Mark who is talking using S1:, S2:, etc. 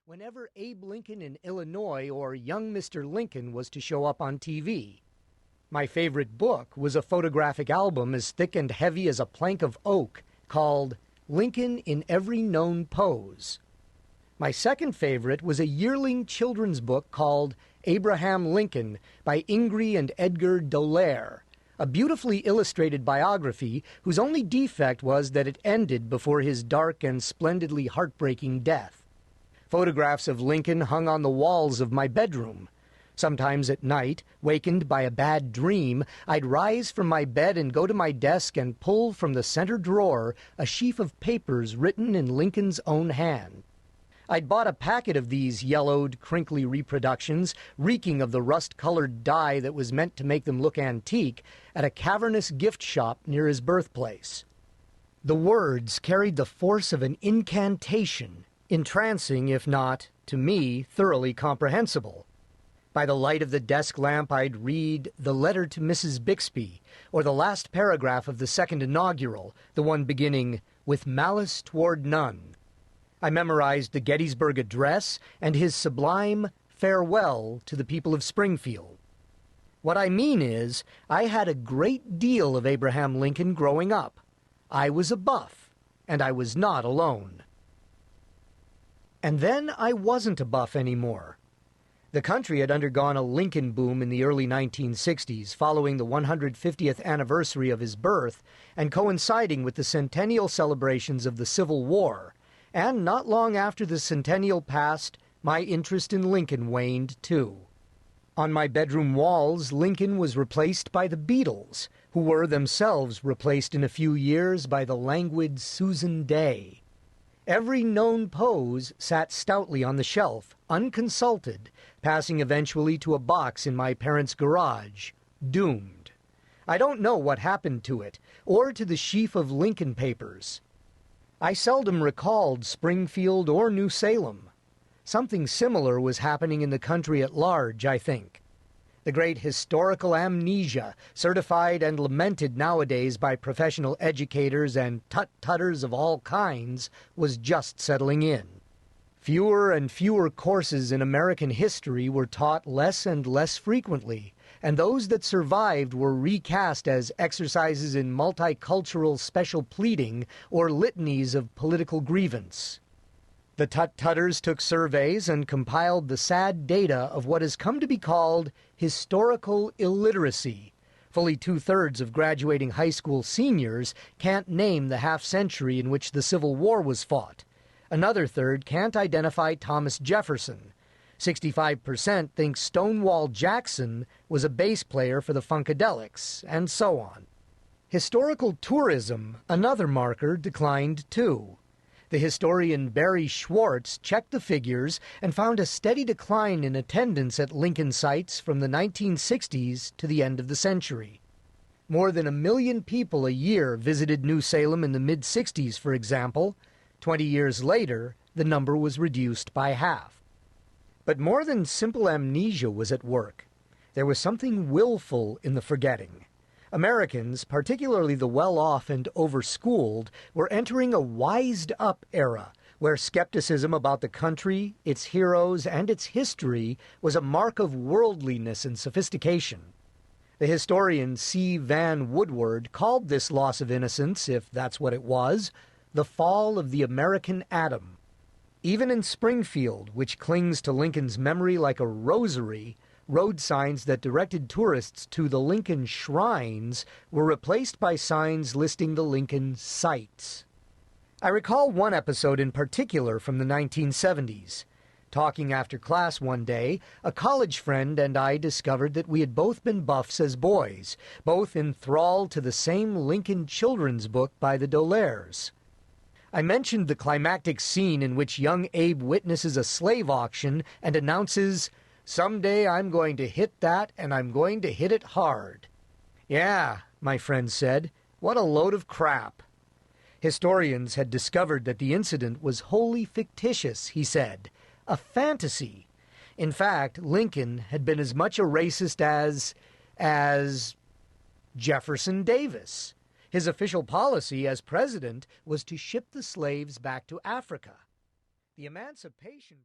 S1: whenever Abe Lincoln in Illinois or young Mr. Lincoln was to show up on TV. My favorite book was a photographic album as thick and heavy as a plank of oak called Lincoln in Every Known Pose. My second favorite was a yearling children's book called Abraham Lincoln by Ingrid and Edgar Dolaire, a beautifully illustrated biography whose only defect was that it ended before his dark and splendidly heartbreaking death. Photographs of Lincoln hung on the walls of my bedroom. Sometimes at night, wakened by a bad dream, I'd rise from my bed and go to my desk and pull from the center drawer a sheaf of papers written in Lincoln's own hand. I'd bought a packet of these yellowed, crinkly reproductions, reeking of the rust-colored dye that was meant to make them look antique, at a cavernous gift shop near his birthplace. The words carried the force of an incantation, entrancing, if not, to me, thoroughly comprehensible. By the light of the desk lamp, I'd read The Letter to Mrs. Bixby, or the last paragraph of the Second Inaugural, the one beginning, "With malice toward none." I memorized the Gettysburg Address and his sublime farewell to the people of Springfield. What I mean is, I had a great deal of Abraham Lincoln growing up. I was a buff, and I was not alone. And then I wasn't a buff anymore. The country had undergone a Lincoln boom in the early 1960s, following the 150th anniversary of his birth and coinciding with the centennial celebrations of the Civil War. And not long after the centennial passed, my interest in Lincoln waned too. On my bedroom walls, Lincoln was replaced by the Beatles, who were themselves replaced in a few years by the languid Susan Day. Every known pose sat stoutly on the shelf, unconsulted, passing eventually to a box in my parents' garage, doomed. I don't know what happened to it, or to the sheaf of Lincoln papers. I seldom recalled Springfield or New Salem. Something similar was happening in the country at large, I think. The great historical amnesia, certified and lamented nowadays by professional educators and tut-tutters of all kinds, was just settling in. Fewer and fewer courses in American history were taught less and less frequently, and those that survived were recast as exercises in multicultural special pleading or litanies of political grievance. The tut-tutters took surveys and compiled the sad data of what has come to be called historical illiteracy. Fully two-thirds of graduating high school seniors can't name the half-century in which the Civil War was fought. Another third can't identify Thomas Jefferson. 65% think Stonewall Jackson was a bass player for the Funkadelics, and so on. Historical tourism, another marker, declined too. The historian Barry Schwartz checked the figures and found a steady decline in attendance at Lincoln sites from the 1960s to the end of the century. More than 1 million people a year visited New Salem in the mid-60s, for example. 20 years later, the number was reduced by half. But more than simple amnesia was at work. There was something willful in the forgetting. Americans, particularly the well-off and overschooled, were entering a wised-up era where skepticism about the country, its heroes, and its history was a mark of worldliness and sophistication. The historian C. Van Woodward called this loss of innocence, if that's what it was, the fall of the American atom. Even in Springfield, which clings to Lincoln's memory like a rosary, road signs that directed tourists to the Lincoln shrines were replaced by signs listing the Lincoln sites. I recall one episode in particular from the 1970s. Talking after class one day, a college friend and I discovered that we had both been buffs as boys, both enthralled to the same Lincoln children's book by the Dolaires. I mentioned the climactic scene in which young Abe witnesses a slave auction and announces, "Someday I'm going to hit that, and I'm going to hit it hard." "Yeah," my friend said, "what a load of crap." Historians had discovered that the incident was wholly fictitious, he said, a fantasy. In fact, Lincoln had been as much a racist as Jefferson Davis. His official policy as president was to ship the slaves back to Africa. The Emancipation